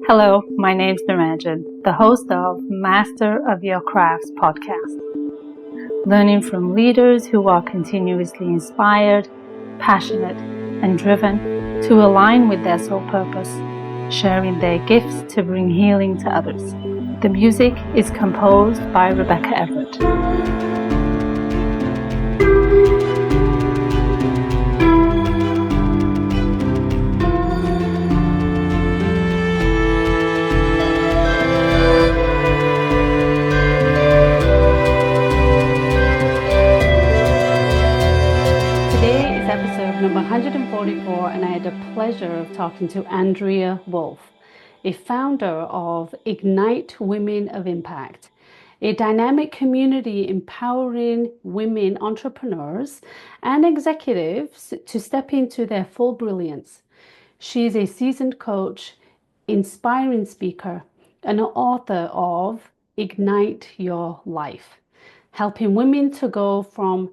Hello, my name's Niranjan, the host of Master of Your Crafts podcast, learning from leaders who are continuously inspired, passionate, and driven to align with their soul purpose, sharing their gifts to bring healing to others. The music is composed by Rebecca Everett. Episode number 144, and I had the pleasure of talking to Andrea Woolf, a founder of Ignite Women of Impact, a dynamic community empowering women entrepreneurs and executives to step into their full brilliance. She is a seasoned coach, inspiring speaker, and an author of Ignite Your Life, helping women to go from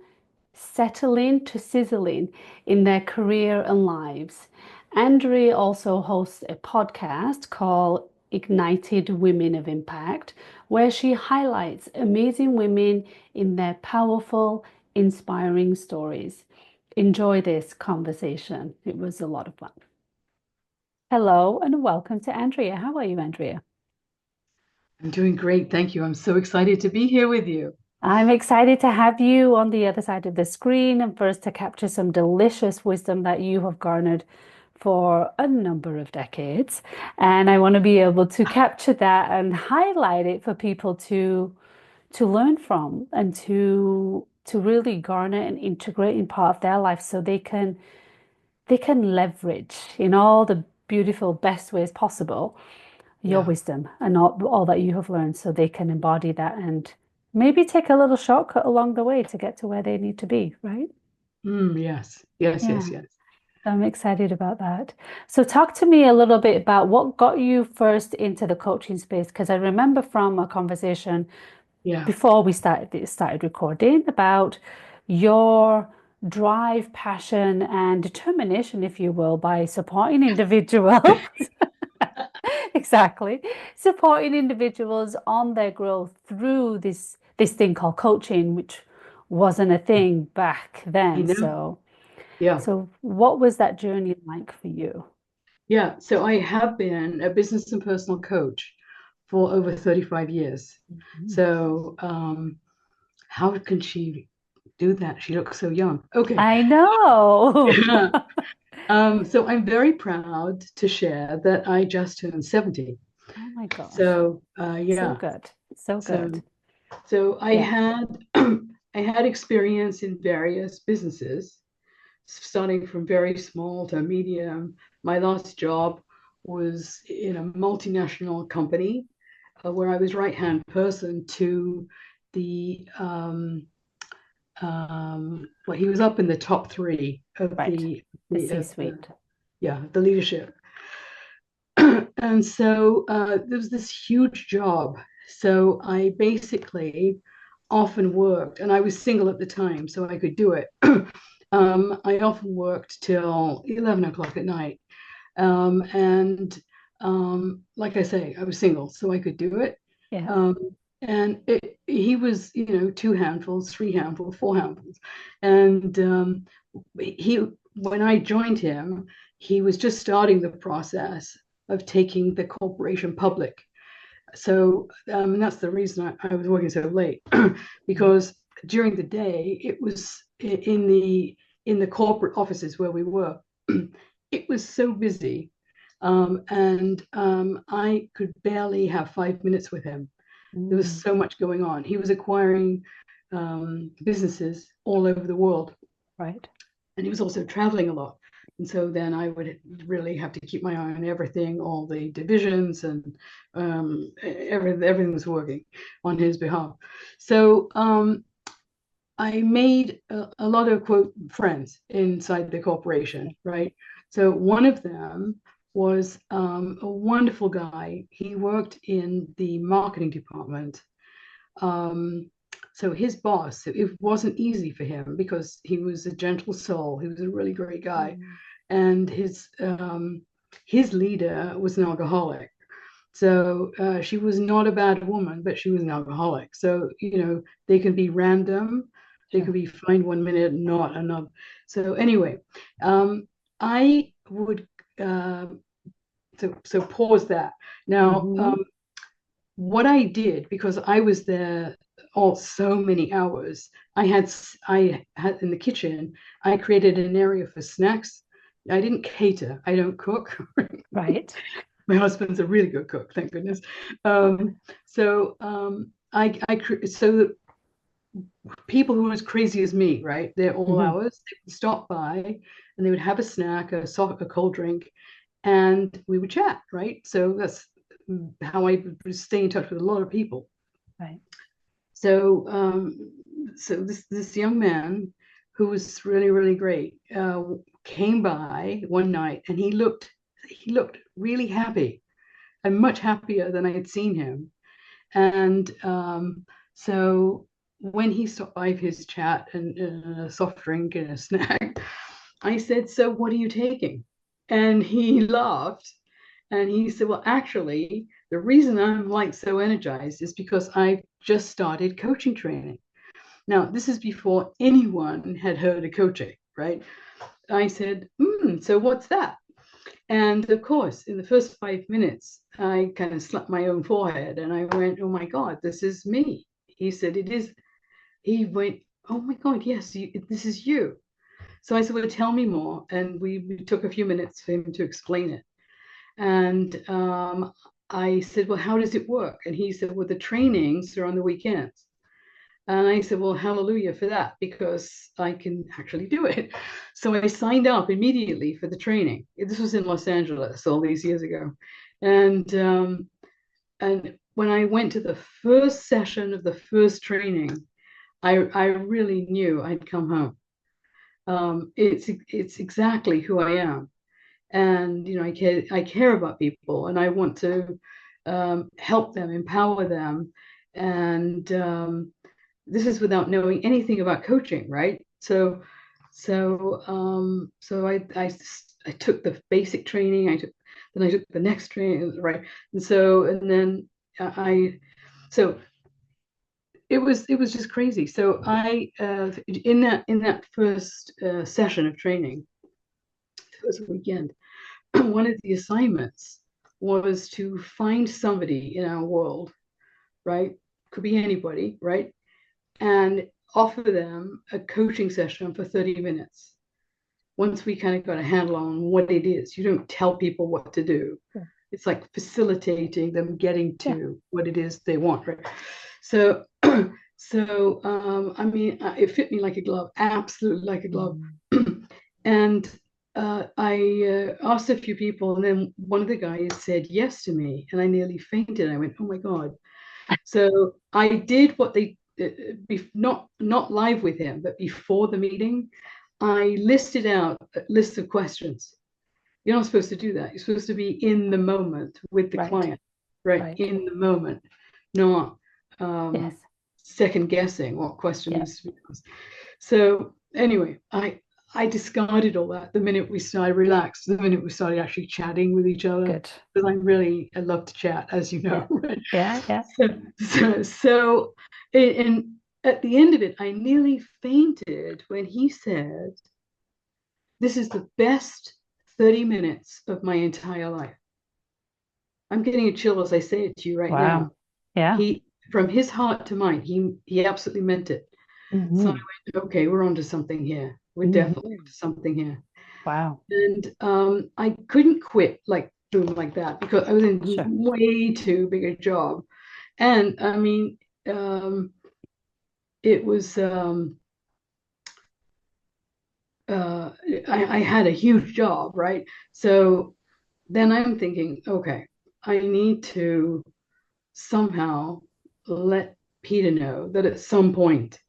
settling to sizzling in their career and lives. Andrea also hosts a podcast called Ignited Women of Impact, where she highlights amazing women in their powerful, inspiring stories. Enjoy this conversation. It was a lot of fun. Hello and welcome to Andrea. How are you, Andrea? I'm doing great. Thank you. I'm so excited to be here with you. I'm excited to have you on the other side of the screen and for us to capture some delicious wisdom that you have garnered for a number of decades. And I want to be able to capture that and highlight it for people to learn from and to really garner and integrate in part of their life so they can leverage in all the beautiful best ways possible your Yeah. wisdom and all that you have learned so they can embody that and maybe take a little shortcut along the way to get to where they need to be, right? Yes. Yes, Yeah, yes, yes. I'm excited about that. So talk to me a little bit about what got you first into the coaching space, because I remember from a conversation Yeah. before we started recording about your drive, passion, and determination, if you will, by supporting individuals. Exactly. Supporting individuals on their growth through this thing called coaching, which wasn't a thing back I then. know. So, Yeah. so what was that journey like for you? Yeah. So I have been a business and personal coach for over 35 years. Mhm. So how can she do that? She looks so young. Okay. I know. So I'm very proud to share that I just turned 70. Oh my gosh. So So yeah. good. So good. So so I Yeah. had I had experience in various businesses starting from very small to medium. My last job was in a multinational company where I was right-hand person to the well, he was up in the top three of Right. The the C-suite. yeah, the leadership. And so there was this huge job. So I basically often worked, and I was single at the time, so I could do it. I often worked till 11 o'clock at night. And like I say, I was single, so I could do it. Yeah. Um, and he was, two handfuls, three handfuls, four handfuls. And he, when I joined him, he was just starting the process of taking the corporation public. So and that's the reason I was working so late because during the day it was in the corporate offices where we were. It was so busy, and I could barely have 5 minutes with him. There was Mm, so much going on. He was acquiring businesses all over the world, right. and he was also traveling a lot. And so then I would really have to keep my eye on everything, all the divisions, and everything was working on his behalf. So I made a lot of quote friends inside the corporation, right? So one of them was a wonderful guy. He worked in the marketing department. Um, so his boss, it wasn't easy for him because he was a gentle soul. He was a really great guy, Mm, and his leader was an alcoholic. So she was not a bad woman, but she was an alcoholic. So, they can be random. They could Sure. be fine one minute, not another. So anyway, I would so pause that. Now, Hmm. what I did, because I was there all so many hours, I had in the kitchen, I created an area for snacks. I didn't cater. I don't cook. Right. My husband's a really good cook, thank goodness. So that people who are as crazy as me, right? They're all Hmm. hours. They would stop by and they would have a snack, a cold drink, and we would chat, right? So that's how I would stay in touch with a lot of people. Right. So, this young man who was really really great came by one night, and he looked really happy and much happier than I had seen him. And so when he stopped by for his chat and a soft drink and a snack, I said, "So what are you taking?" And he laughed and he said, "Well, actually, the reason I'm like so energized is because I just started coaching training." Now, this is before anyone had heard of coaching, right? I said, "So what's that?" And of course, in the first 5 minutes, I kind of slapped my own forehead and I went, "Oh my God, this is me." He said, "It is." He went, "Oh my God, yes, this is you." So I said, "Well, tell me more." And we took a few minutes for him to explain it. And I said, "Well, how does it work?" And he said, "Well, the trainings are on the weekends." And I said, "Well, hallelujah for that, because I can actually do it." So I signed up immediately for the training. This was in Los Angeles all these years ago. And when I went to the first session of the first training, I really knew I'd come home. It's exactly who I am. And I care about people, and I want to help them, empower them. And this is without knowing anything about coaching, right? So I took the basic training. I took the next training, right? And then I so it was just crazy. So I in that first session of training, it was a weekend. One of the assignments was to find somebody in our world, right? Could be anybody, right? And offer them a coaching session for 30 minutes. Once we kind of got a handle on what it is, you don't tell people what to do. Yeah. It's like facilitating them getting Yeah. to what it is they want, right? So, I mean, it fit me like a glove, absolutely like a glove. Mm. And I asked a few people, and then one of the guys said yes to me, and I nearly fainted. I went, "Oh my God." So I did what they not live with him, but before the meeting, I listed out a list of questions. You're not supposed to do that. You're supposed to be in the moment with the Right. client, right? Right. In the moment, not Yes. second guessing what Yeah. questions. So anyway, I discarded all that the minute we started relaxed, the minute we started actually chatting with each other, Good. because I love to chat, as you Yeah. know, right? Yeah. Yeah. So and at the end of it, I nearly fainted when he said, "This is the best 30 minutes of my entire life." I'm getting a chill as I say it to you right Wow. now. Yeah. He, from his heart to mine, he absolutely meant it. So I Hmm. went, "Okay, we're onto something here. We're definitely Hmm. onto something here." Wow. And I couldn't quit like boom like that, because I was in Sure. way too big a job. And I mean, um, it was uh, I had a huge job, right? So then I'm thinking, okay, I need to somehow let Peter know that at some point.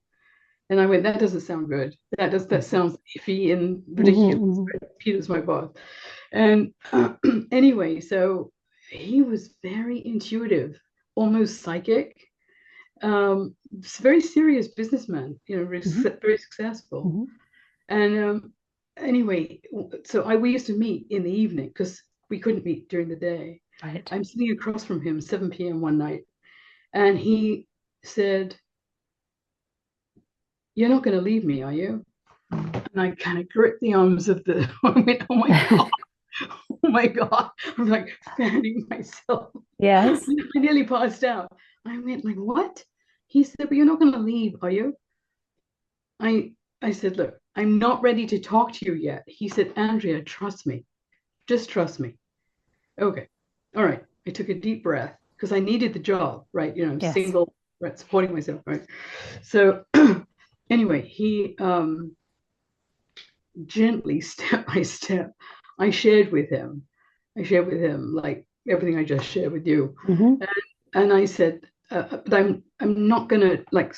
And I went, "That doesn't sound good. That Hmm. sounds iffy and ridiculous." Hmm. Right? Peter's my boss. And anyway, so he was very intuitive, almost psychic. Very serious businessman, Hmm. very successful. Hmm. And anyway, so we used to meet in the evening because we couldn't meet during the day. Right. I'm sitting across from him 7 p.m. one night, and he said, "You're not going to leave me, are you?" Mm. And I kind of gripped the arms of the, I went, oh my God, oh my God. I'm like fanning myself. Yes. I nearly passed out. I went like, what? He said, but you're not going to leave, are you? I I said, look, I'm not ready to talk to you yet. He said, Andrea, trust me. Just trust me. Okay. All right. I took a deep breath because I needed the job, right? You know, Yes. single, right, supporting myself, right? So anyway, he gently, step by step, I shared with him. I shared with him like everything I just shared with you. Hmm. And I said, but I'm not gonna like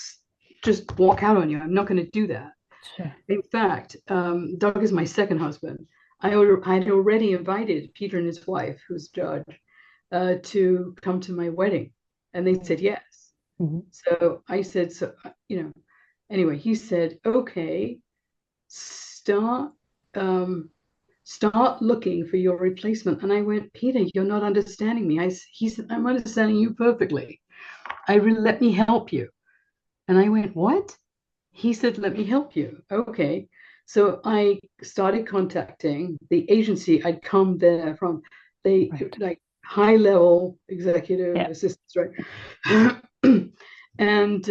just walk out on you. I'm not gonna do that. Sure. In fact, Doug is my second husband. I'd already invited Peter and his wife, who's judge, to come to my wedding, and they said yes. Hmm. So I said, so you know, anyway, he said, okay, start um, start looking for your replacement. And I went, Peter, you're not understanding me. He said, I'm understanding you perfectly. Let me help you. And I went, what? He said, let me help you. Okay. So I started contacting the agency I'd come there from. They Right. like high level executive Yeah. assistants, right? And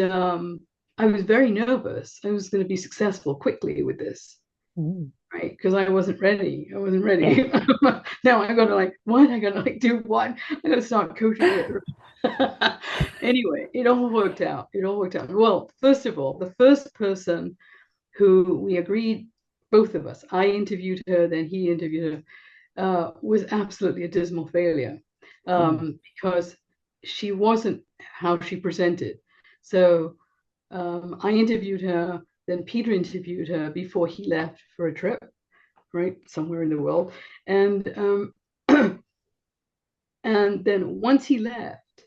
I was very nervous. I was going to be successful quickly with this, Mm. right? Because I wasn't ready. I wasn't Yeah. ready. Now I got to like, what? I got to like do what? I got to start coaching it. Anyway, it all worked out. It all worked out. Well, first of all, the first person who we agreed, both of us, I interviewed her, then he interviewed her, was absolutely a dismal failure Mm. because she wasn't how she presented. So I interviewed her, then Peter interviewed her before he left for a trip, right, somewhere in the world. And and then once he left,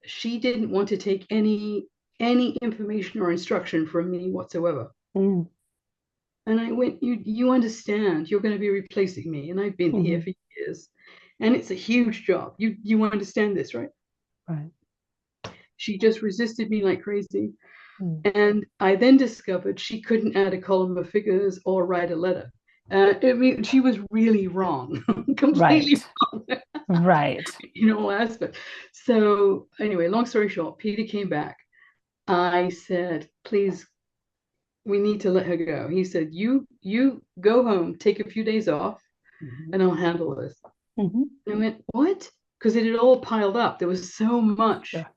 she didn't want to take any information or instruction from me whatsoever. Mm. And I went, you understand, you're going to be replacing me, and I've been here Hmm. for years, and it's a huge job. You understand this, right? Right. She just resisted me like crazy. Mm. And I then discovered she couldn't add a column of figures or write a letter. I mean, she was really wrong, completely Right. wrong Right. in all aspects. So anyway, long story short, Peter came back. I said, please, we need to let her go. He said, you go home, take a few days off, Hmm. and I'll handle this. Hmm. And I went, what? Because it had all piled up. There was so much Sure.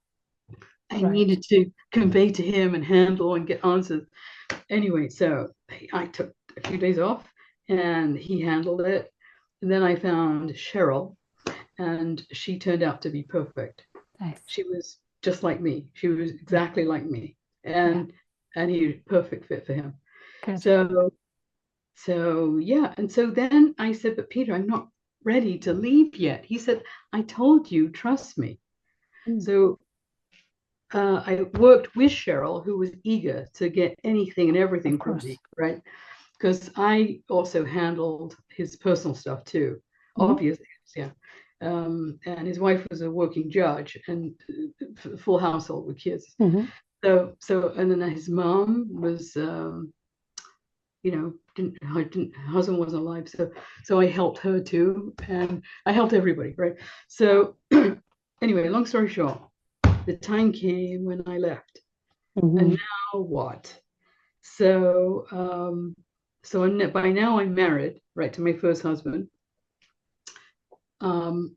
I Right. needed to convey to him and handle and get answers. Anyway, so I took a few days off and he handled it. And then I found Cheryl, and she turned out to be perfect. Nice. She was just like me. She was Mm. exactly like me. Yeah. And he was a perfect fit for him. Good. So yeah. And so then I said, but Peter, I'm not ready to leave yet. He said, I told you, trust me. Mm. So I worked with Cheryl, who was eager to get anything and Of everything from me, course. right? Because I also handled his personal stuff too, Hmm. obviously, yeah. And his wife was a working judge and full household with kids. Hmm. And then his mom was, her husband wasn't alive, so I helped her too, and I helped everybody, right? So anyway, long story short, the time came when I left, and Hmm. now what? So by now I'm married, right, to my first husband. Um,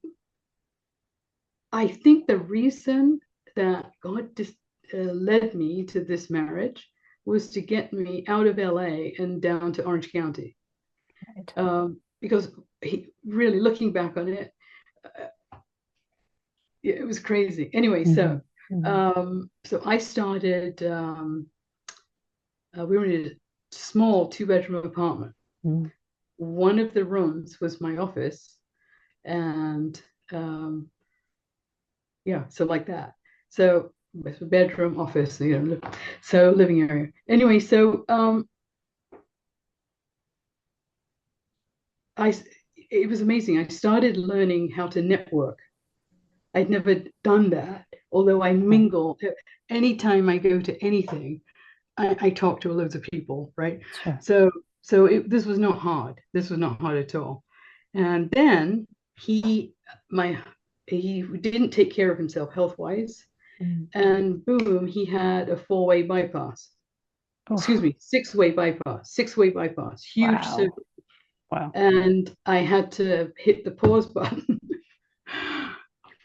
I think the reason that God just led me to this marriage was to get me out of LA and down to Orange County. Right. Because really looking back on it, it was crazy. Anyway, Hmm. Hmm. so I started. We were in a small two-bedroom apartment. Mm. One of the rooms was my office, and yeah, so like that. So it's a bedroom, office, so living area. Anyway, so I it was amazing. I started learning how to network. I'd never done that, although I Right. mingle. Anytime I go to anything, I talk to loads of people, right? Sure. So this was not hard. This was not hard at all. And then he my he didn't take care of himself health wise, Mm. and boom, he had a four-way bypass. Excuse Oh, me, six-way bypass, huge surgery. wow. Wow. And I had to hit the pause button.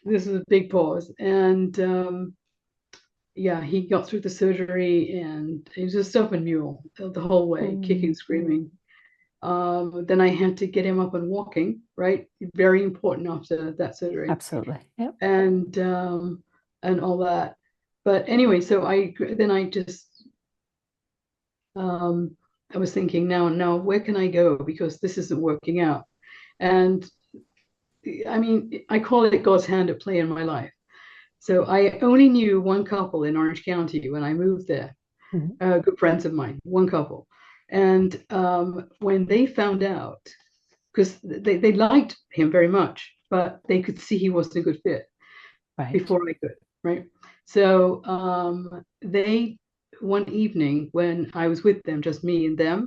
This is a big pause. And yeah, he got through the surgery and he was a stubborn mule the whole way, kicking, Mm. screaming. Then I had to get him up and walking, right? Very important after that surgery. Absolutely. Yep. And and all that. But anyway, so I just um, I was thinking now where can I go because this isn't working out. And I mean, I call it God's hand at play in my life. So I only knew one couple in Orange County when I moved there, Mhm. good friends of mine, one couple. And when they found out, because they liked him very much, but they could see he wasn't a good fit Right. before I could, right? So they, one evening when I was with them, just me and them,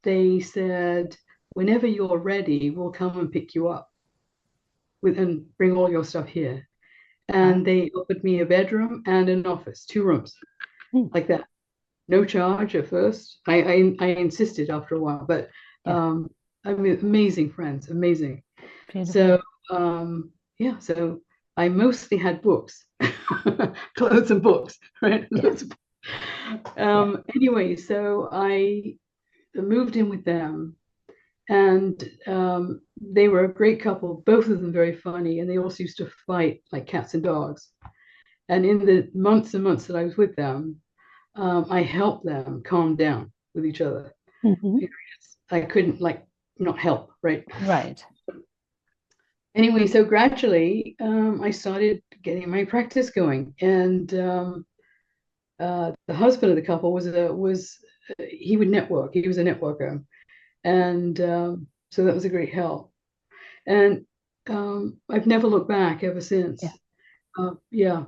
they said, whenever you're ready, we'll come and pick you up and bring all your stuff here. And Wow. they offered me a bedroom and an office, two rooms, Mm. like that. No charge at first. I insisted after a while, but Yeah. um, I mean, amazing friends, amazing. So Beautiful. yeah, so I mostly had books, clothes and books, right? Yeah. Yeah. Anyway, so I moved in with them, and they were a great couple, both of them very funny, and they also used to fight like cats and dogs. And in the months and months that I was with them, I helped them calm down with each other. Hmm. I couldn't like not help, right? Right. Anyway, so gradually I started getting my practice going, and the husband of the couple was he would network. He was a networker, and so that was a great help. And I've never looked back ever Yeah. since. Yeah,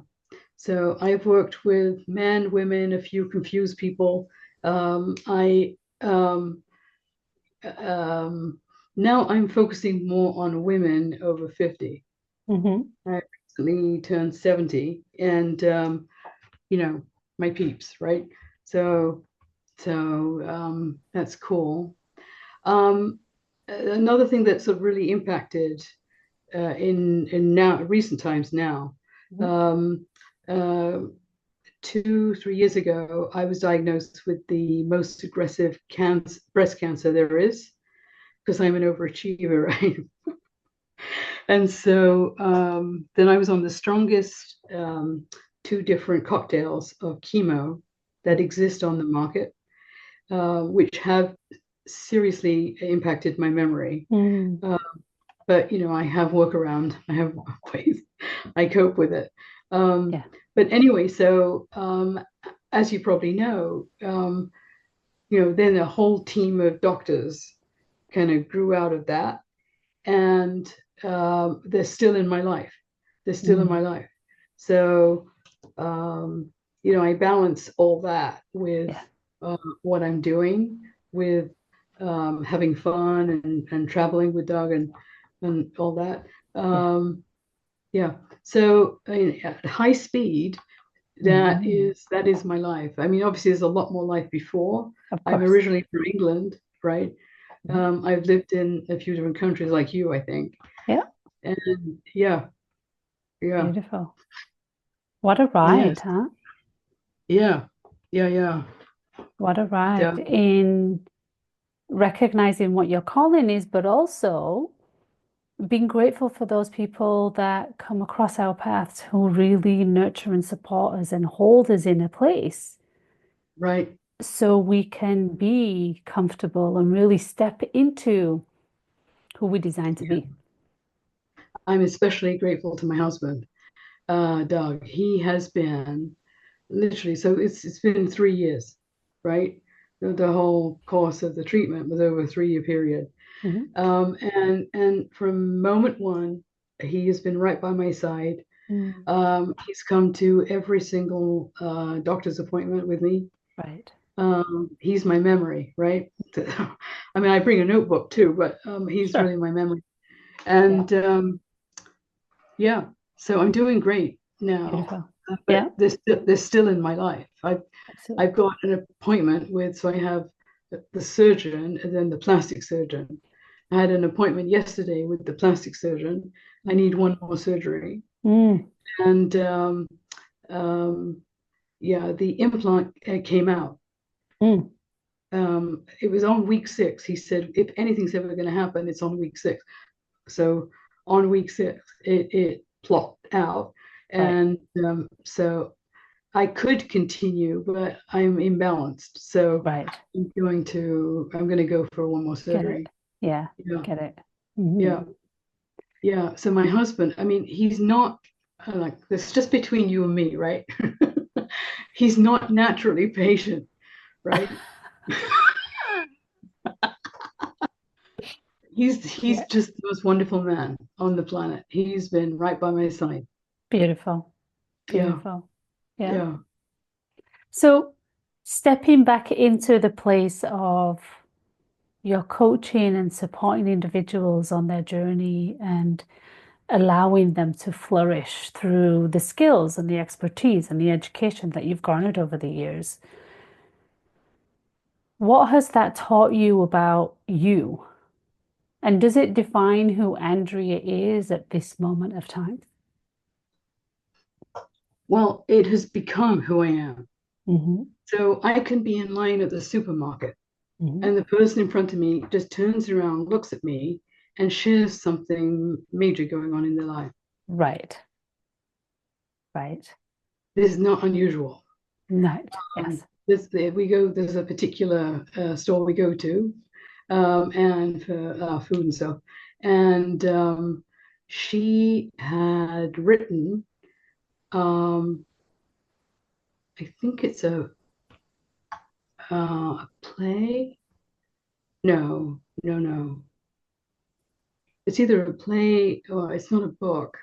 so I've worked with men, women, a few confused people. I um, Now I'm focusing more on women over 50. Hmm. I recently turned 70, and you know, my peeps, right? So that's cool. Um, Another thing that's sort of really impacted in now recent times now. Hmm. Um, uh, 3 years ago, I was diagnosed with the most aggressive breast cancer there is because I'm an overachiever, right? And so then I was on the strongest two different cocktails of chemo that exist on the market, which have seriously impacted my memory. Mm. Uh, but I have workaround. I have ways I cope with it. Um, Yeah. but anyway, so as you probably know, then a whole team of doctors kind of grew out of that, and they're still in my life. They're still in Mm. my life. So, um, I balance all that with Yeah. what I'm doing, with having fun and traveling with Doug and all that. Yeah. Yeah. So, I mean, at high speed, Hmm. that is my life. I mean, obviously, there's a lot more life before. Of I'm course. originally from England, right? Mhm. I've lived in a few different countries like you, I think. Yeah. And yeah, yeah, Beautiful. What a ride, yes, huh? yeah, yeah, yeah, What a yeah, ride in recognizing what your calling is, but also being grateful for those people that come across our paths who really nurture and support us and hold us in a place right. so we can be comfortable and really step into who we designed to Yeah. be. I'm especially grateful to my husband, Doug. He has been literally, so it's been 3 years, right? The whole course of the treatment was over a 3-year period. Mhm. And from moment one, He has been right by my side. Mm. He's come to every single doctor's appointment with me. Right. He's my memory, right? I mean, I bring a notebook too, but he's Sure. really my memory. Yeah. And yeah, so I'm doing great now, Beautiful. Yeah. but they're still in my life. Absolutely. I've got an appointment with, so I have the surgeon and then the plastic surgeon. I had an appointment yesterday with the plastic surgeon. I Mm. need one more surgery. Mm. And um, yeah, the implant came out. Mm. It was on week 6. He said, if anything's ever going to happen, it's on week 6. So on week 6, it plopped out. Right. And so I could continue, but I'm imbalanced. So Right. I'm going to go for one more Get it. surgery. Yeah. Yeah, Get it. Hmm. yeah, yeah. So my husband, I mean, he's not like this, just between you and me, right? He's not naturally patient, right? He's Yeah. just the most wonderful man on the planet. He's been right by my side. Beautiful. Yeah, Beautiful. Yeah. yeah. So stepping back into the place of your coaching and supporting individuals on their journey and allowing them to flourish through the skills and the expertise and the education that you've garnered over the years. What has that taught you about you? And does it define who Andrea is at this moment of time? Well, it has become who I am. Hmm. So I can be in line at the supermarket, Hmm. and the person in front of me just turns around, looks at me, and shares something major going on in their life. Right, right. This is not unusual. Right. Yes. There's a particular store we go to, and for food and stuff. And she had written, um, I think it's a play. No, no, no. It's either a play or it's not a book.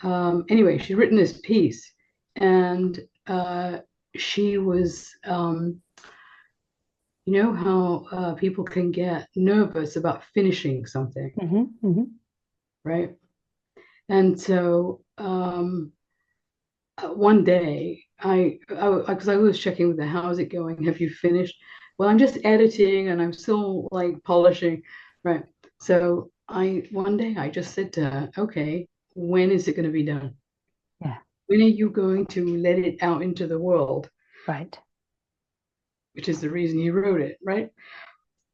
Anyway, she'd written this piece, and she was, you know how people can get nervous about finishing something, Hmm. Hmm. right? And so one day, because I was checking with her, how's it going? Have you finished? Well, I'm just editing and I'm still like polishing, right? So I one day I just said to her, okay, when is it going to be done? Yeah. When are you going to let it out into the world? Right. Which is the reason you wrote it, right?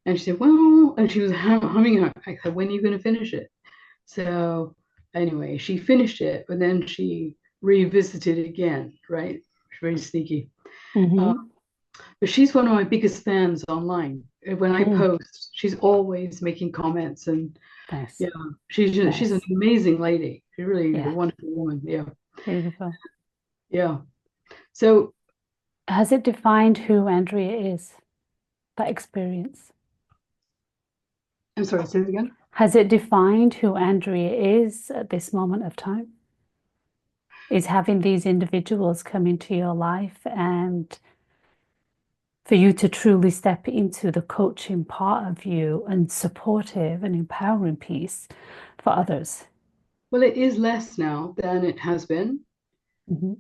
And she said, well, and she was humming her. I said, when are you going to finish it? So anyway, she finished it, but then she revisited it again, right? Very sneaky. Uh, Hmm. but she's one of my biggest fans online. When I Mm. post, she's always making comments, and Nice. yeah, she's an Nice. amazing lady. She's really a Yeah. wonderful woman. Yeah, Beautiful. yeah. So Has it defined who Andrea is, that experience? I'm sorry, say it again. Has it defined who Andrea is at this moment of time? Is having these individuals come into your life and for you to truly step into the coaching part of you and supportive and empowering piece for others. Well, it is less now than it has been. Hmm.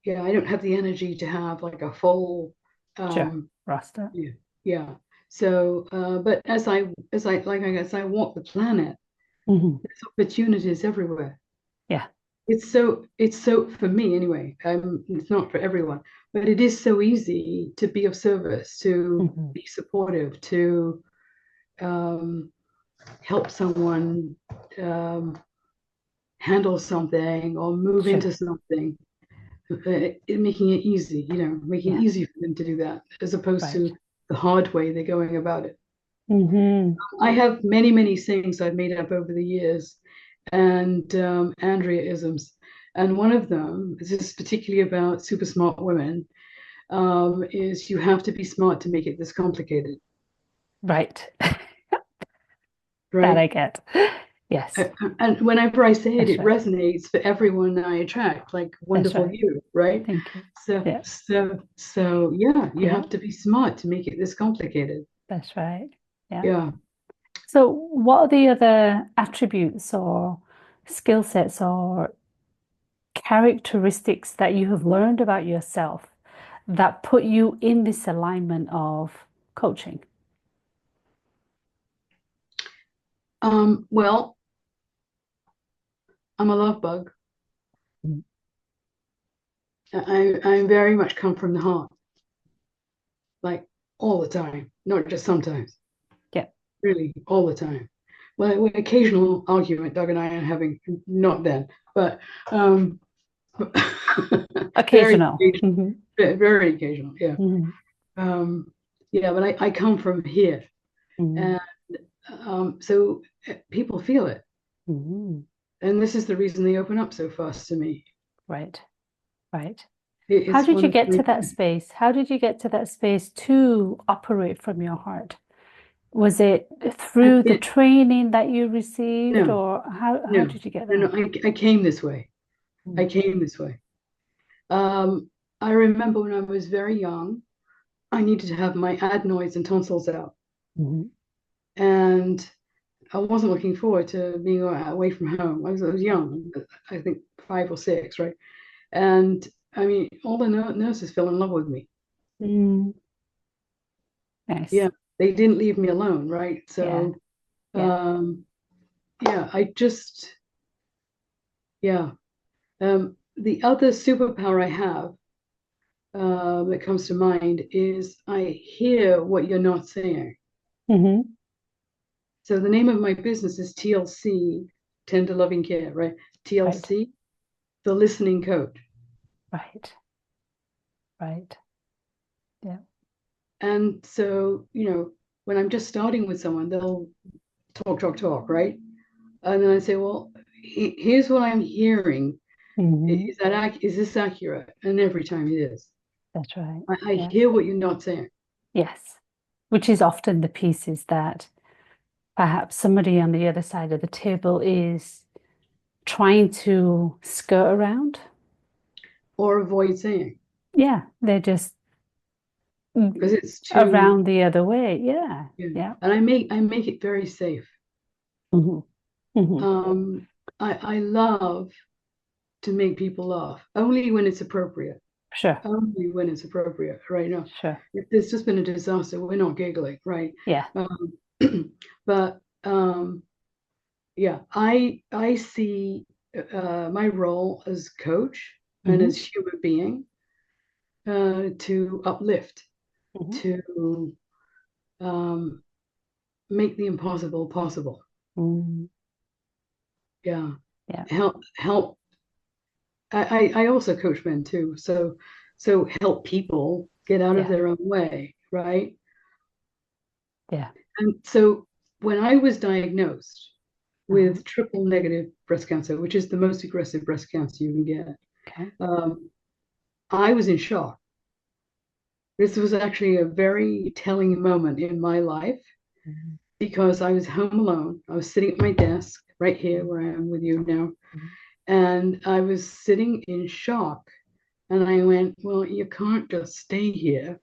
Yeah, I don't have the energy to have like a full, Sure. um, Rasta. yeah, yeah. So, but as I walk the planet, Hmm. there's opportunities everywhere. Yeah. It's so for me anyway. It's not for everyone, but it is so easy to be of service, to Hmm. be supportive, to um, help someone handle something or move into Sure. something. Making it easy, making it Yeah. easy for them to do that, as opposed Right. to the hard way they're going about it. Hmm. I have many, many sayings I've made up over the years, and Andrea-isms. And one of them, this is particularly about super smart women, is you have to be smart to make it this complicated, Right. That right? I get. Yes. And whenever I say it, That's it right. resonates for everyone I attract, like That's wonderful right. you, right? Thank you. So, Yeah. yeah, you Yeah. have to be smart to make it this complicated. That's right. Yeah. Yeah. So, what are the other attributes or skill sets or characteristics that you have learned about yourself that put you in this alignment of coaching? Well, I'm a love bug. Mm. I very much come from the heart, like all the time, not just sometimes, Yeah. really all the time. Well, an occasional argument Doug and I are having, not then, but um, very Occasional. occasional, very occasional, yeah. Hmm. Yeah, but I come from here, Hmm. and so people feel it, Hmm. and this is the reason they open up so fast to me. Right. Right. How It's did one you of get my, to that space? How did you get to that space to operate from your heart? Was it through the it, training that you received, no, or how no, did you get no, no. there? I came this way. I Mm. came this way. Um, I remember when I was very young, I needed to have my adenoids and tonsils out, Mhm. and I wasn't looking forward to being away from home. I was young, I think 5 or 6, right? And I mean, all the nurses fell in love with me. Mm. Nice. Yeah, they didn't leave me alone, right? Yeah. So, Yeah. um, yeah, yeah. The other superpower I have that comes to mind is I hear what you're not saying. Hmm. So the name of my business is TLC, Tender Loving Care, right? Right. TLC, the listening coach. Right. Right. Yeah. And so, when I'm just starting with someone, they'll talk, right? And then I say, well, here's what I'm hearing. Hmm. Is this accurate? And every time it is. That's right. I Yeah. hear what you're not saying. Yes. Which is often the pieces that perhaps somebody on the other side of the table is trying to skirt around. Or avoid saying Yeah, they're just because it's too, around the other way. Yeah. Yeah. and I make it very safe. Hmm. Hmm. Um, I love to make people laugh only when it's appropriate. Sure. Only when it's appropriate, right? Now, Sure. if there's just been a disaster, we're not giggling, right? Yeah. But yeah, I see my role as coach and Hmm. as human being to uplift, Hmm. to um, make the impossible possible. Hmm. Yeah, Yeah. help. I also coach men too, so help people get out of Yeah. their own way, right? Yeah. And so when I was diagnosed Uh-huh. with triple negative breast cancer, which is the most aggressive breast cancer you can get, Okay. I was in shock. This was actually a very telling moment in my life Mhm. because I was home alone. I was sitting at my desk right here where I am with you now, Mhm. and I was sitting in shock. And I went, well, you can't just stay here,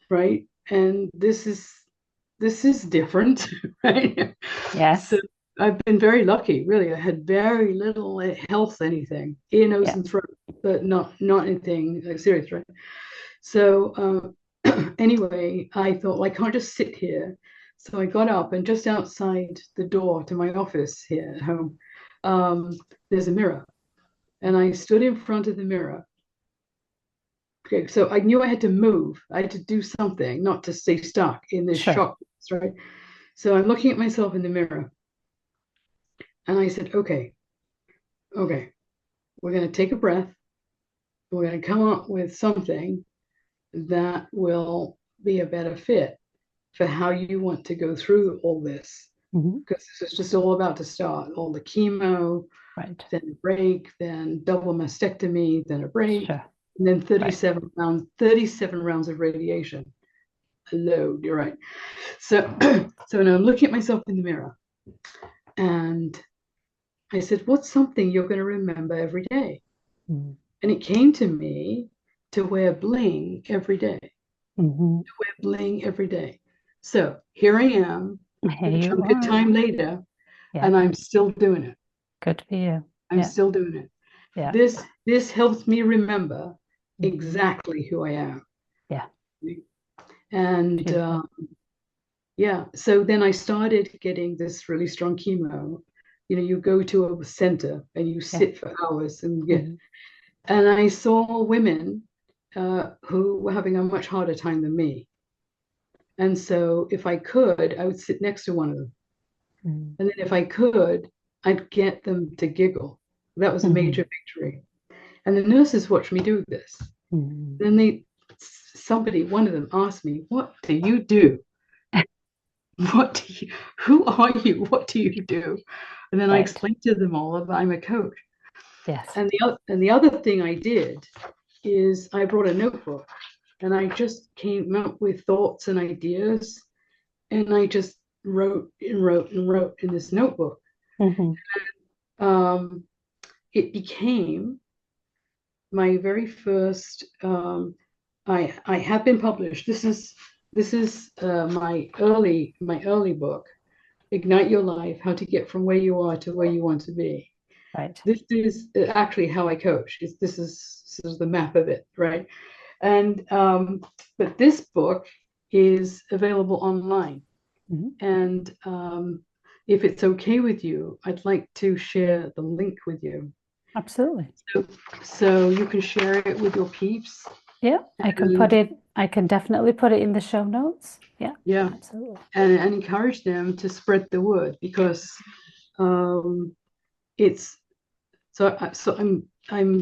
right? And this is different, right? So Yes. I've been very lucky, really. I had very little health, anything, ear, nose, Yeah. and throat, but not anything serious, right? So anyway, I thought, well, I can't just sit here. So I got up, and just outside the door to my office here at home, um, there's a mirror, and I stood in front of the mirror. Okay, so I knew I had to move. I had to do something, not to stay stuck in this Sure. shock, right? So I'm looking at myself in the mirror, and I said, okay, we're going to take a breath. We're going to come up with something that will be a better fit for how you want to go through all this. Hmm. Because this is just all about to start. All the chemo, Right. then a break, then double mastectomy, then a break, Sure. and then Right. 37 rounds of radiation. Hello, you're right. So, so now I'm looking at myself in the mirror, And I said, what's something you're going to remember every day? Mm. And it came to me to wear bling every day, Mm-hmm. wear bling every day. So here I am, Here a you chunk of are. time later, Yeah. and I'm still doing it. Good for you. I'm Yeah. still doing it. Yeah. This helps me remember Mm-hmm. exactly who I am. Yeah. And Beautiful. yeah, so then I started getting this really strong chemo. You know, you go to a center and you Yeah. sit for hours and get, Mm-hmm. and I saw women who were having a much harder time than me. And so if I could, I would sit next to one of them. And then if I could, I'd get them to giggle. That was a Mm-hmm. major victory. And the nurses watched me do this. Mm-hmm. Then one of them asked me, what do you do? Who are you? What do you do? And then I Right. explained to them all that I'm a coach. Yes. And the other thing I did is I brought a notebook and I just came up with thoughts and ideas, and I just wrote and wrote and wrote in this notebook. Mm-hmm. Um, it became my very first. I have been published. This is my early book, Ignite Your Life: How to Get from Where You Are to Where You Want to Be. Right. This is actually how I coach. This is sort of the map of it, right? And but this book is available online. Mm-hmm. And if it's okay with you, I'd like to share the link with you. Absolutely. So, so you can share it with your peeps. Yeah. And I can definitely put it in the show notes. Yeah. yeah, Absolutely. and encourage them to spread the word, because um, it's so I'm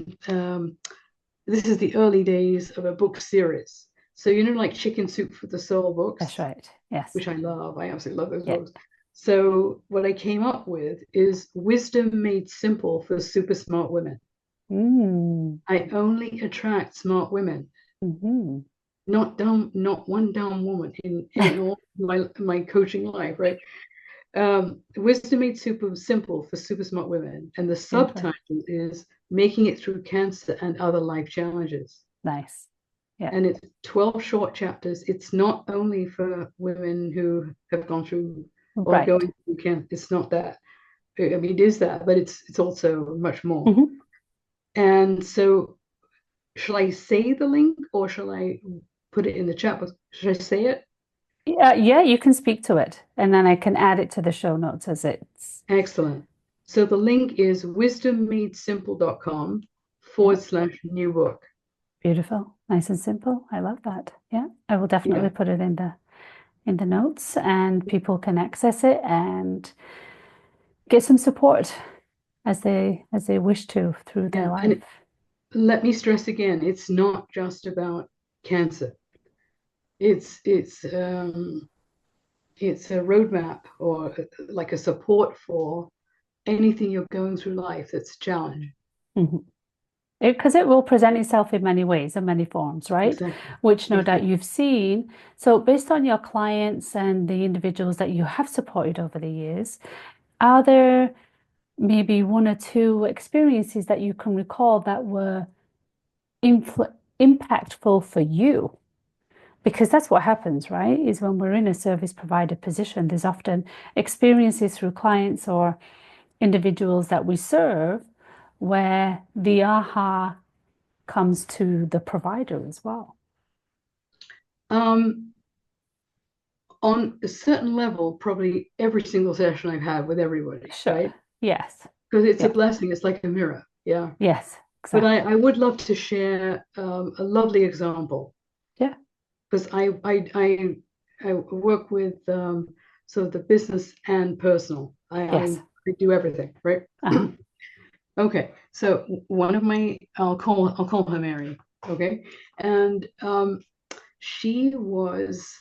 this is the early days of a book series. So you know, like Chicken Soup for the Soul That's books, right. Yes. which I love. I absolutely love those Yeah. books. So what I came up with is wisdom made simple for super smart women. Mm. I only attract smart women, Mm-hmm. not dumb, not one dumb woman in all my coaching life, right? Wisdom made super simple for super smart women, and the Beautiful. subtitle is Making It Through Cancer and Other Life Challenges. Nice. Yeah. And it's 12 short chapters. It's not only for women who have gone through or Right. going through cancer. It's not that. I mean, it is that, but it's also much more. Mm-hmm. And so, shall I say the link or shall I put it in the chat box? Should I say it? Yeah, yeah, you can speak to it, and then I can add it to the show notes as it's Excellent. So the link is wisdommadesimple.com yeah, forward slash new book. beautiful, nice and simple. I love that. Yeah, I will Yeah. definitely put it in the notes, and people can access it and get some support as they wish to through their Yeah. And life. let me stress again, it's not just about cancer. It's it's um, it's a roadmap or like a support for anything you're going through life that's a challenge. Mhm. Because it will present itself in many ways and many forms, right? Exactly. Which no doubt Exactly. you've seen. So, based on your clients and the individuals that you have supported over the years, are there maybe one or two experiences that you can recall that were impactful for you? Because that's what happens, right? Is when we're in a service provider position, there's often experiences through clients or individuals that we serve where the aha comes to the provider as well. Um, on a certain level, probably every single session I've had with everybody, Sure. right? Yes. Because it's a Yeah. blessing. It's like a mirror. Yeah. Yes. But Exactly. I would love to share a lovely example, Yeah. because I work with sort of the business and personal. Yes. I do everything, right? Uh-huh. Okay, so one of my I'll call her Mary. Okay, and she was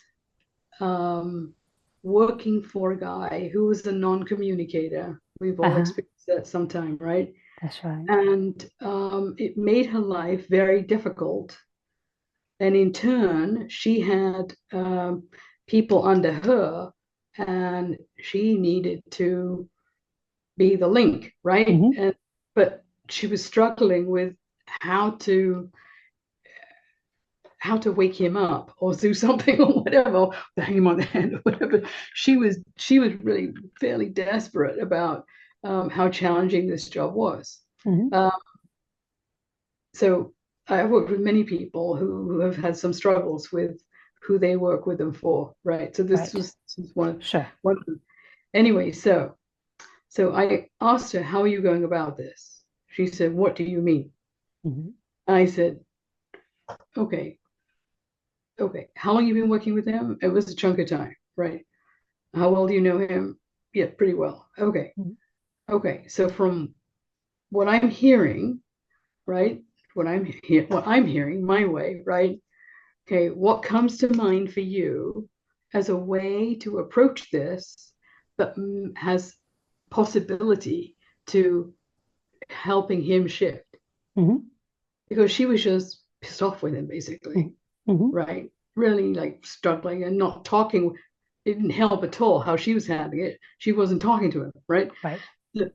um, working for a guy who was a non-communicator. We've all Uh-huh. experienced that sometime, right? That's right. And it made her life very difficult. And in turn, she had people under her, and she needed to. be the link, right? Hmm. But she was struggling with how to wake him up or do something or whatever, or bang him on the head or whatever. She was really fairly desperate about how challenging this job was. Hmm. Um, so I've worked with many people who have had some struggles with who they work with them for, right? So Right. this was one Sure. one. Anyway, so I asked her, "How are you going about this?" She said, "What do you mean?" Hmm. I said, "Okay, okay. How long have you been working with him?" It was a chunk of time, right? How well do you know him? Yeah, pretty well. Okay. Hmm. Okay. So from what I'm hearing, right? What I'm hearing my way, right? Okay, what comes to mind for you as a way to approach this that has possibility to helping him shift? Hmm. Because she was just pissed off with him, Hmm. basically, Hmm. right? Really like struggling and not talking. It didn't help at all how she was handling it. She wasn't talking to him, right? Right. The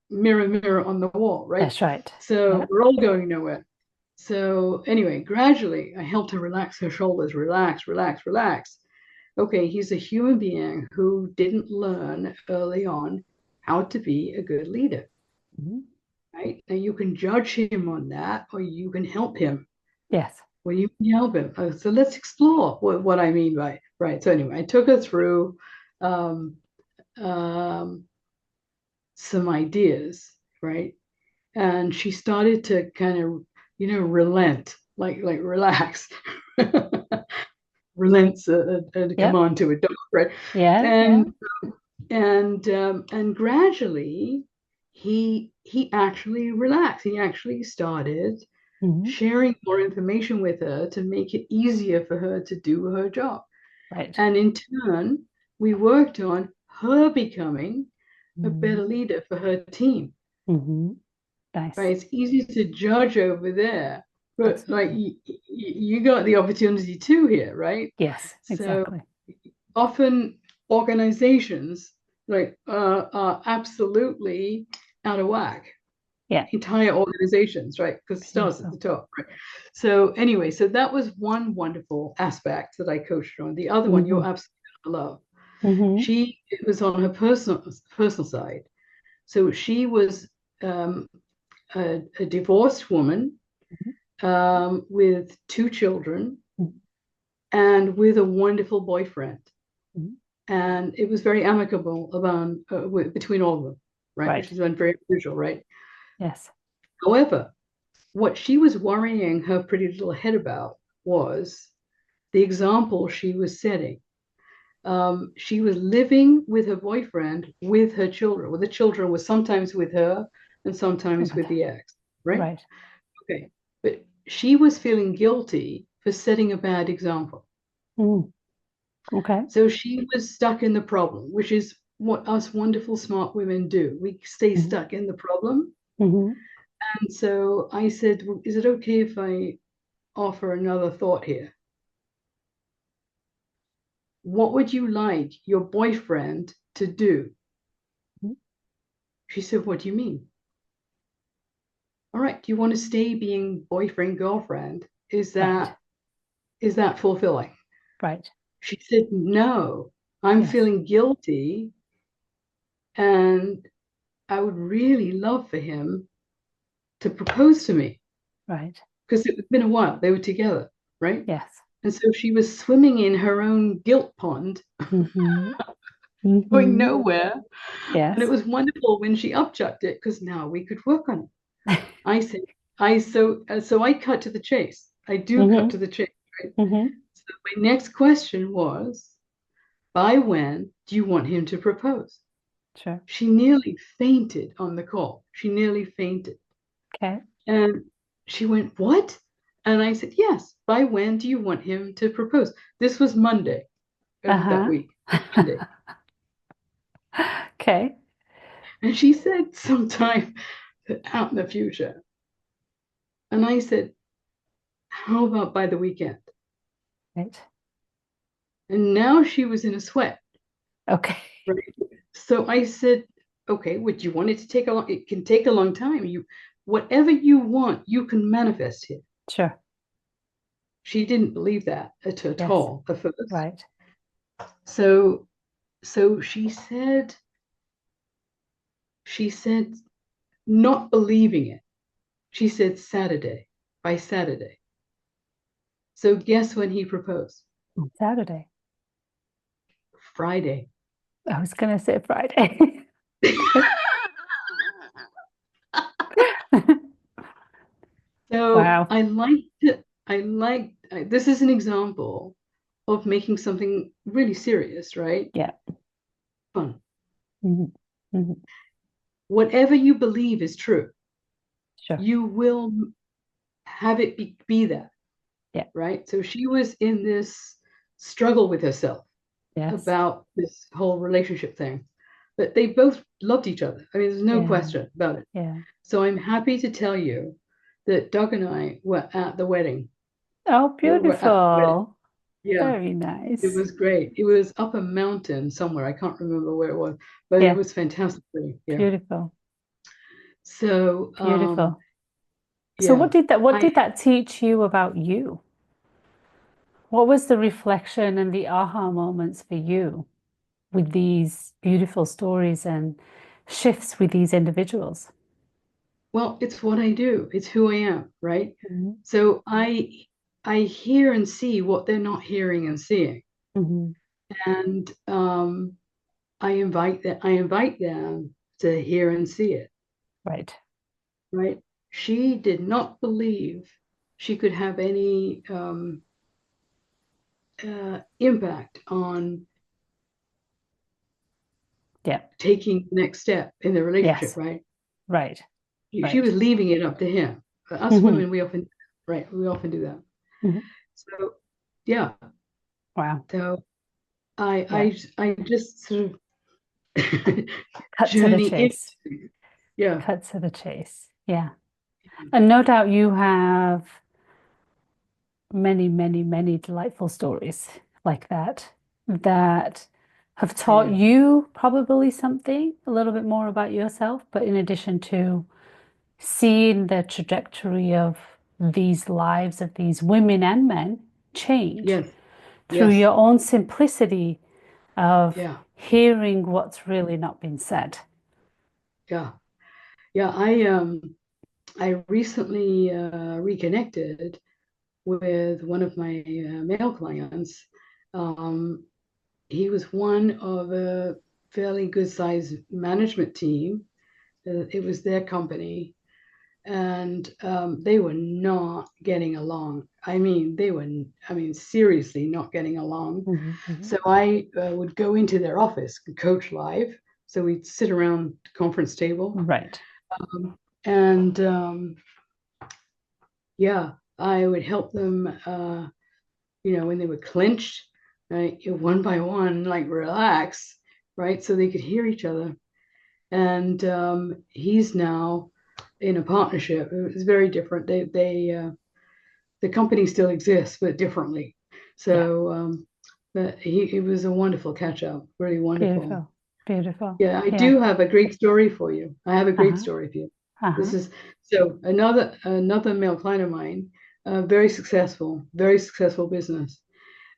mirror, mirror on the wall, right? That's right. So Yeah. we're all going nowhere. So anyway, gradually I helped her relax her shoulders, relax, relax, relax. Okay, he's a human being who didn't learn early on how to be a good leader, Hmm. right? And you can judge him on that, or you can help him. Yes. Well, you can help him. So let's explore what I mean by right. So anyway, I took her through um, um, some ideas, right? And she started to kind of, relent, like relax, relents a Yep. command to a dog, right? Yeah. Yeah. And and gradually, he actually relaxed. He actually started Hmm. sharing more information with her to make it easier for her to do her job. Right. And in turn, we worked on her becoming a better Hmm. leader for her team. Hmm. Nice. Right? It's easy to judge over there, but like Absolutely. you got the opportunity too here, right? Yes. So Exactly. often organizations are absolutely out of whack. Yeah. Entire organizations, right? Because it starts at the Beautiful. top, right? So anyway, so that was one wonderful aspect that I coached on. The other one you're Hmm. absolutely gonna love. Hmm. It was on her personal side. So she was um, a divorced woman with two children and with a wonderful boyfriend. Hmm. And it was very amicable about, between all of them, right? Which Right. is very unusual, right? Yes. However, what she was worrying her pretty little head about was the example she was setting. She was living with her boyfriend, with her children. Well, the children were sometimes with her and sometimes Over with there. the ex, right? Right. Okay. But she was feeling guilty for setting a bad example. Mm. Okay. So she was stuck in the problem, which is what us wonderful, smart women do. We stay Hmm. stuck in the problem. Hmm. And so I said, well, is it okay if I offer another thought here? What would you like your boyfriend to do? She said, what do you mean? All right, do you want to stay being boyfriend, girlfriend? Is Right. that is that fulfilling? Right. She said, no, I'm Yes. feeling guilty and I would really love for him to propose to me Right. because it had been a while. They were together, right? Yes. And so she was swimming in her own guilt pond, Hmm. going Hmm. nowhere. And it Yes. was wonderful when she upchucked it because now we could work on it. I said, so I cut to the chase. I do cut Hmm. to the chase, right? Hmm. So my next question was, by when do you want him to propose? Sure. She nearly fainted on the call. She nearly fainted. Okay. And she went, what? And I said, yes, by when do you want him to propose? This was Monday of that Uh-huh. week, Monday. Okay. And she said, sometime out in the future. And I said, how about by the weekend? Right. And now she was in a sweat, Okay. right? So I said, okay, would you want it to take a long, it can take a long time. Whatever you want, you can manifest it. Sure. She didn't believe that at Yes. all at first. Right. So, so she said, not believing it. She said Saturday, by Saturday. So guess when he proposed? On Saturday. Friday. I was going to say Friday. So Wow. this is an example of making something really serious, right? Yeah. Fun. Hmm. Hmm. Whatever you believe is true, Sure. you will have it be that, Yeah. right? So she was in this struggle with herself Yes. about this whole relationship thing. But they both loved each other. I mean, there's no Yeah. question about it. Yeah. So I'm happy to tell you that Doug and I were at the wedding. Oh, We're at the wedding. beautiful. Yeah, Very it nice. was great. It was up a mountain somewhere. I can't remember where it was, but it Yeah. was fantastic. Yeah. Beautiful. So, Beautiful. So yeah, what I did that teach you about you? What was the reflection and the aha moments for you with these beautiful stories and shifts with these individuals? well, it's what I do. It's who I am, right? Hmm. So I hear and see what they're not hearing and seeing, Hmm. and I invite them to hear and see it, Right. right? She did not believe she could have any impact on Yeah. taking the next step in the relationship, Yes. right? Right. She Right. was leaving it up to him. But us Hmm. women, we often do that. Hmm. So, yeah. Wow. So Yeah. I just sort of Cut to the journey chase. into, yeah, Cut to the chase. Yeah. And no doubt you have many, many, many delightful stories like that that have I taught do. you probably something a little bit more about yourself, but in addition to seeing the trajectory of these lives of these women and men change Yes, through yes, your own simplicity of yeah, hearing what's really not been said. yeah, yeah. I recently reconnected with one of my male clients. Um, he was one of a fairly good sized management team. It was their company, and they were not getting along. I mean, seriously not getting along. Mhm, mhm. So I would go into their office, coach live. So we'd sit around the conference table, Right. and yeah, I would help them. When they were clenched, right, one by one, like relax, right, so they could hear each other. And he's now in a partnership. It's very different. The company still exists, but differently. Yeah. So, but it was a wonderful catch up, really wonderful. Beautiful. Beautiful. Yeah, I Yeah. do have a great story for you. I have a great Uh-huh. story for you. This Uh-huh. is so another male client of mine, very successful business,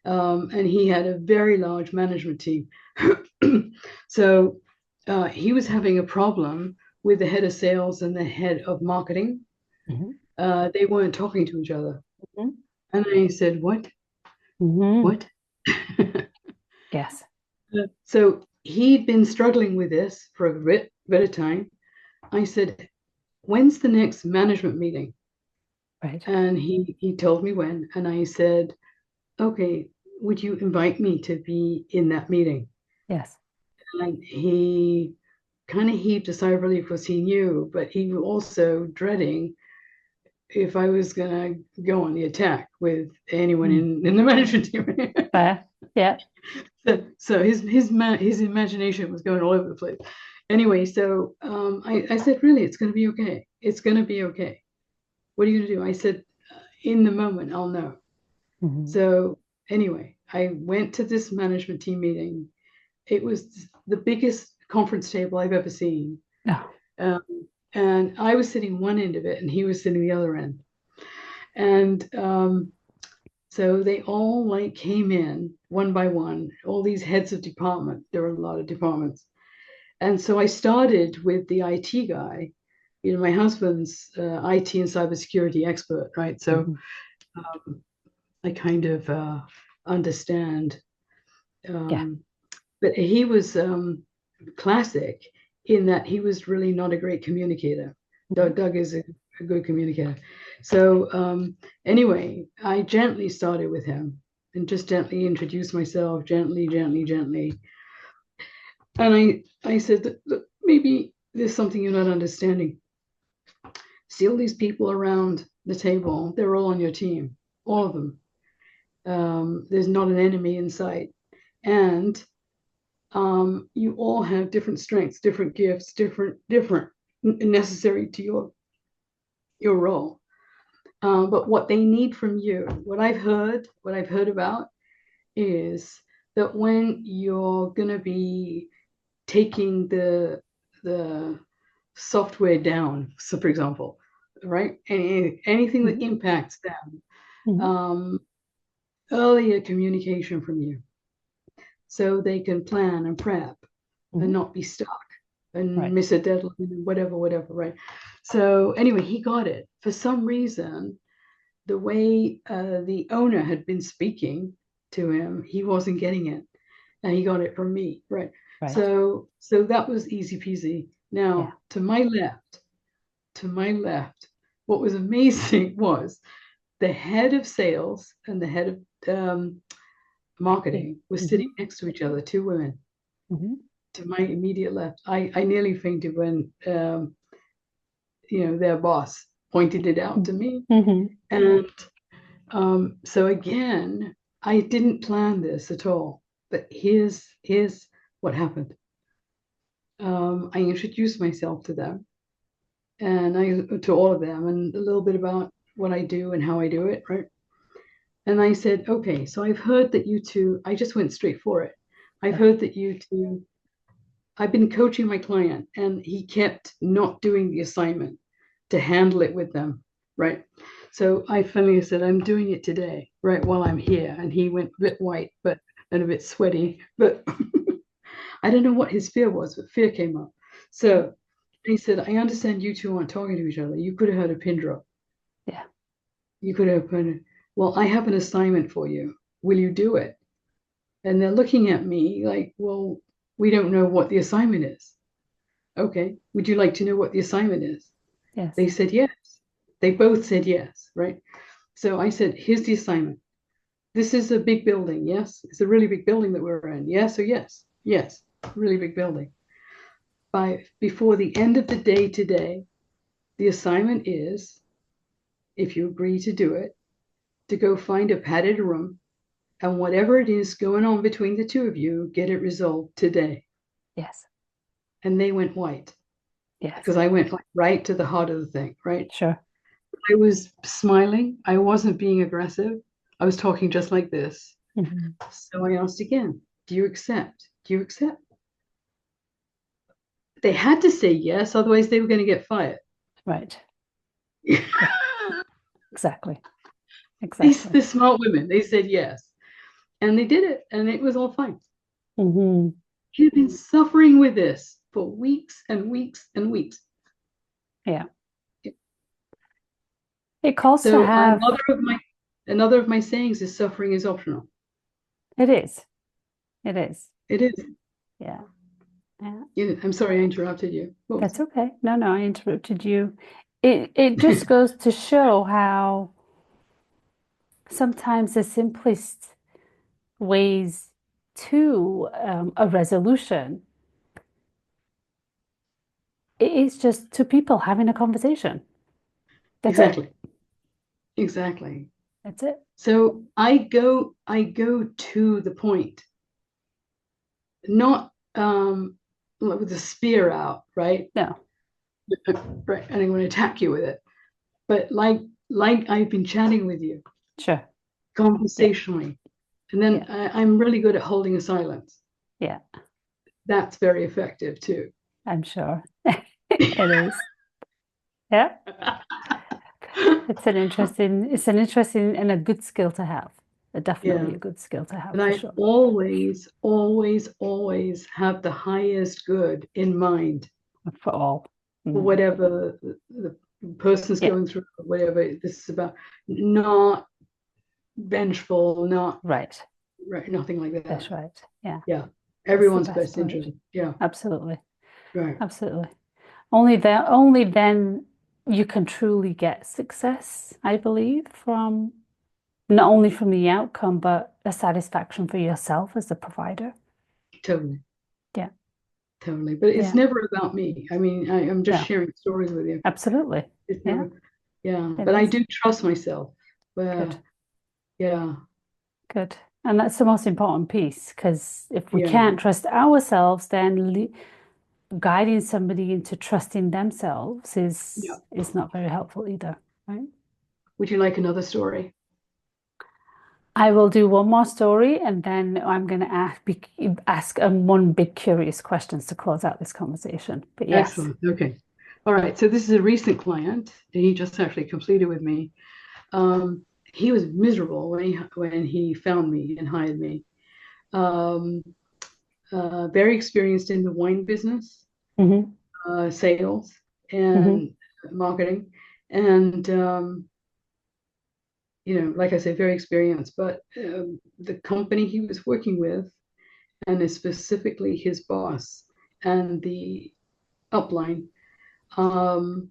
and he had a very large management team. So he was having a problem with the head of sales and the head of marketing. Hmm. They weren't talking to each other. Hmm. And I said, What? Hmm. What? Yes. So he'd been struggling with this for a bit of time. I said, When's the next management meeting? Right. And he told me when. And I said, Okay, would you invite me to be in that meeting? Yes. And he kind of heaved a sigh of relief because he knew, but he was also dreading if I was going to go on the attack with anyone Mm. in the management team. Fair. Yeah. So his imagination was going all over the place. Anyway, so I said, really, it's going to be okay. It's going to be okay. What are you going to do? I said, in the moment, I'll know. Hmm. So anyway, I went to this management team meeting. It was the biggest conference table I've ever seen. No. Um, and I was sitting one end of it, and he was sitting the other end. And so they all like came in one by one, all these heads of department. There were a lot of departments. And so I started with the IT guy. You know, my husband's IT and cybersecurity expert, right? So Mhm. I kind of understand. Yeah. But he was classic in that he was really not a great communicator. Mhm. Doug is a good communicator. So anyway, I gently started with him and just gently introduced myself, gently, gently, gently. And I said, look, maybe there's something you're not understanding. See all these people around the table, they're all on your team, all of them. There's not an enemy in sight. And you all have different strengths, different gifts, different necessary to your role. But what they need from you, what I've heard about is that when you're going to be taking the software down, so for example, right, anything that Mhm. impacts them, Mhm. um, earlier communication from you, so they can plan and prep and Mhm. not be stuck and Right. miss a deadline and whatever, right? So anyway, he got it. For some reason, the way the owner had been speaking to him, he wasn't getting it, and he got it from me, right? Right. So that was easy peasy. Yeah. Now to my left, what was amazing was the head of sales and the head of IT. marketing were Mhm. sitting next to each other, two women Mhm. to my immediate left. I nearly fainted when their boss pointed it out to me. Mhm. And so again, I didn't plan this at all. But here's what happened. I introduced myself to them, and I to all of them, and a little bit about what I do and how I do it, right? And I said, okay, so I've heard that you two. I just went straight for it. I've Yeah. heard that you two. I've been coaching my client, and he kept not doing the assignment to handle it with them, right? So I finally said, I'm doing it today, right, while I'm here. And he went a bit white, but and a bit sweaty, but I don't know what his fear was, but fear came up. Mhm. So he said, I understand you two aren't talking to each other. You could have heard a pin drop. Yeah. You could have put, well, I have an assignment for you. Will you do it? And they're looking at me like, well, we don't know what the assignment is. Okay, would you like to know what the assignment is? Yes. They said yes. They both said yes, right? So I said, here's the assignment. This is a big building, yes? It's a really big building that we're in. Yes or yes? Yes, really big building. Before the end of the day today, the assignment is, if you agree to do it, to go find a padded room and whatever it is going on between the two of you, get it resolved today. Yes. And they went white Yes. because I went like right to the heart of the thing, right? Sure. I was smiling. I wasn't being aggressive. I was talking just like this. Mhm. So I asked again, do you accept? Do you accept? They had to say yes, otherwise they were going to get fired. Right. Yeah. Exactly. These Exactly. the smart women, they said yes. And they did it, and it was all fine. Mhm. She'd been suffering with this for weeks and weeks and weeks. Yeah. It calls to So have, another of my sayings is suffering is optional. it is. It is. It is. Yeah. Yeah. I'm sorry I interrupted you. What was That's it? okay. No, no, I interrupted you. It just goes to show how sometimes the simplest ways to a resolution is just two people having a conversation. That's it. Exactly. Exactly. That's it. So I go to the point, not with the spear out, right? No, Right, and I'm going to attack you with it. But like I've been chatting with you sure. Yeah. conversationally, and then Yeah. I'm really good at holding a silence. Yeah. that's very effective too. I'm sure. It is. Yeah. It's an interesting and a good skill to have. Definitely Yeah. a good skill to have And for I sure. always, always, always have the highest good in mind For all. for Mm. whatever the person's Yeah, going through, whatever this is about. Not vengeful, not right. right, nothing like That's that. right. Yeah, Yeah. that's the Everyone's best best part. interest. Yeah. Absolutely. Right. Absolutely. Only then you can truly get success, I believe, from not only from the outcome, but a satisfaction for yourself as the provider. Totally. Yeah. Totally. But it's Yeah. never about me. I mean, I'm just No, sharing stories with you. absolutely. It's Yeah, never, yeah. it But I is. do trust myself. Good. Yeah. Good. And that's the most important piece, because if we Yeah. can't trust ourselves, then guiding somebody into trusting themselves Yeah. is not very helpful either, right? Would you like another story? I will do one more story, and then I'm going to ask one big curious questions to close out this conversation. But yes. Excellent. Okay. All right. So this is a recent client. He just actually completed with me. Um, he was miserable when he found me and hired me. Um, very experienced in the wine business, Hmm. sales Hmm. and marketing, and like I say, very experienced. But the company he was working with, and specifically his boss and the upline, um,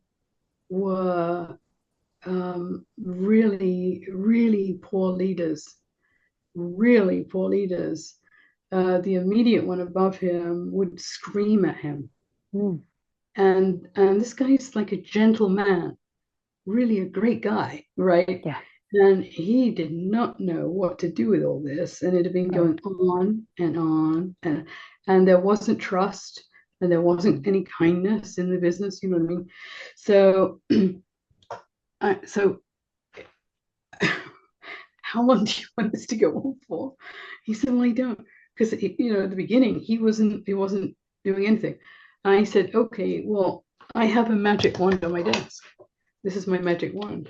were really, really poor leaders, really poor leaders. The immediate one above him would scream at him. Mm. And this guy's like a gentleman, really a great guy, right? Yeah, And he did not know what to do with all this. And it had been right. going on and on. And there wasn't trust and there wasn't Mm. any kindness in the business, you know what I mean? So, so how long do you want this to go on for? He said, well, I don't. Because, at the beginning, he wasn't doing anything. I said, okay, well, I have a magic wand on my desk. This is my magic wand.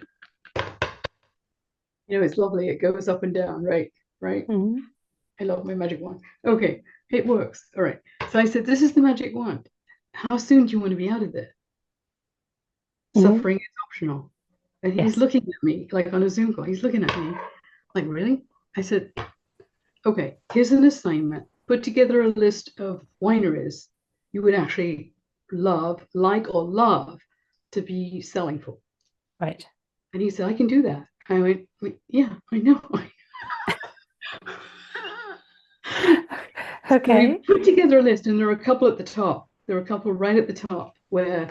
It's lovely. It goes up and down, right? Right. Hmm. I love my magic wand. Okay, it works. All right. So I said, this is the magic wand. How soon do you want to be out of it? Hmm. Suffering is optional. And he's Yes, looking at me like on a Zoom call. He's looking at me like, really? I said, okay, here's an assignment. Put together a list of wineries you would actually like or love to be selling for. right. And he said, I can do that. I went, yeah, I know. So we Okay. put together a list, and there were a couple at the top. There were a couple right at the top where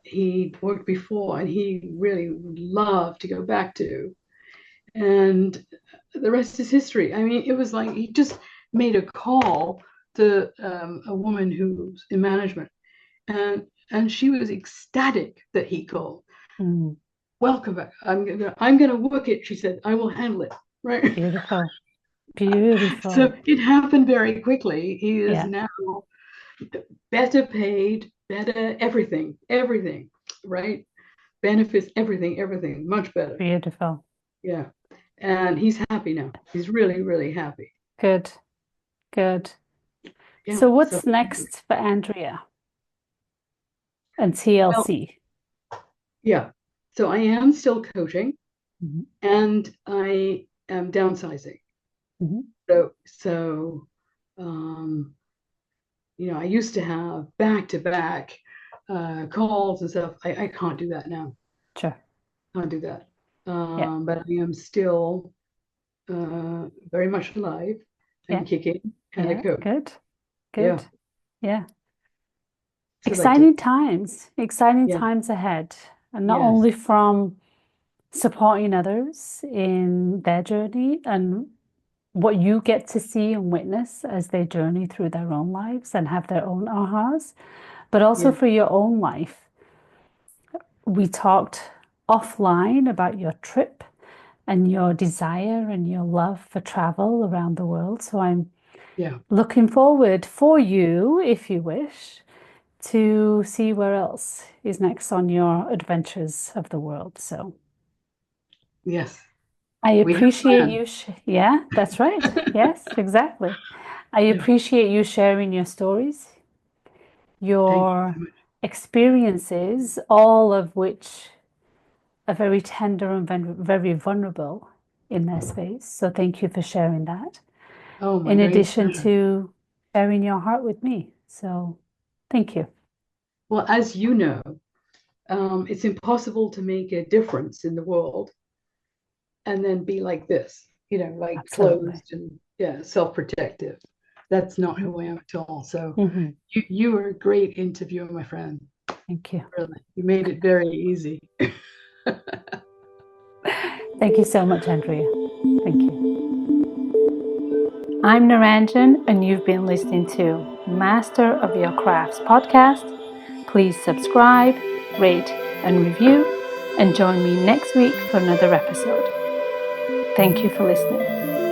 he worked before, and he really would love to go back to. And the rest is history. I mean, it was like he just made a call to a woman who's in management, and she was ecstatic that he called. Mm. Welcome back. I'm gonna work it. She said, I will handle it. Right. Beautiful. So Beautiful. it happened very quickly. He is Yeah, now better paid, better everything, right? Benefits, everything, much better. beautiful. Yeah. And he's happy now. He's really, really happy. Good, good. Yeah. So So, what's next for Andrea and well, TLC? yeah. So I am still coaching Hmm. and I am downsizing. Hmm. So, um, I used to have back to back calls and stuff. I can't do that now. Sure. Can't do that. Yeah, But I am still very much alive yeah, and kicking and a yeah. coach. Good, Yeah. good. Yeah. So that did. Exciting Yeah. times ahead. And not Yes. only from supporting others in their journey and what you get to see and witness as they journey through their own lives and have their own ahas, but also Yeah. for your own life. We talked offline about your trip and your desire and your love for travel around the world. So I'm Yeah. Looking forward for you, if you wish, to see where else is next on your adventures of the world. So Yes. I We have appreciate plans. you. Yeah, that's right. Yes, exactly. I Yeah. appreciate you sharing your stories, Thank you your so much. experiences, all of which are very tender and very vulnerable in their space. So thank you for sharing that, Oh, my in great addition pleasure. to sharing your heart with me. So thank you. Well, as you know, it's impossible to make a difference in the world and then be like this, like Absolutely. closed and yeah, self-protective. That's not who I am at all. So Mhm. you were a great interviewer, my friend. Thank you. Really, you made it very easy. Thank you so much, Andrea. Thank you. I'm Naranjan, and you've been listening to Master of Your Crafts podcast. Please subscribe, rate, and review, and join me next week for another episode. Thank you for listening.